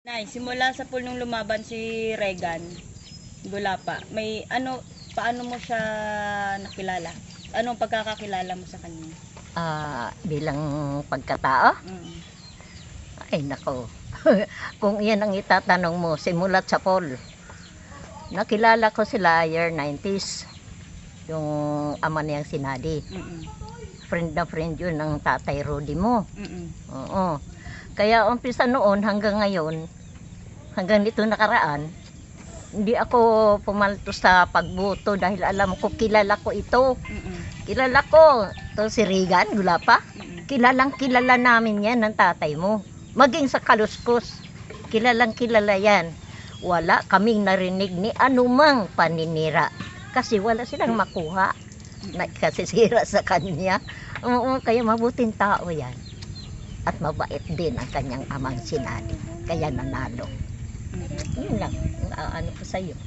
Nay, simula sa pool nung lumaban si Regan Gulapa, may ano, paano mo siya nakilala? Anong pagkakakilala mo sa kanya? Bilang pagkatao? Mm. Ay nako, kung iyan ang itatanong mo, simulat sa Paul. Nakilala ko sila year 90s, yung ama niyang sinadi. Mm. Friend na friend yun ng tatay Rudy mo. Mm. Oo. Kaya umpisa noon hanggang ngayon, hanggang nito nakaraan, hindi ako pumalto sa pagboto dahil alam ko kilala ko ito. Mm. Kilala ko. Ito si Regan Gulapa. Mm. Kilalang kilala namin yan ng tatay mo. Maging sa Kaluskos, kilalang kilala yan. Wala kaming narinig ni anumang paninira. Kasi wala silang makuha na kasisira sa kanya. Oo, kaya mabuting tao yan. At mabait din ang kanyang amang sinadi. Kaya nanalo. Mm. Yun lang, ano ko sa'yo.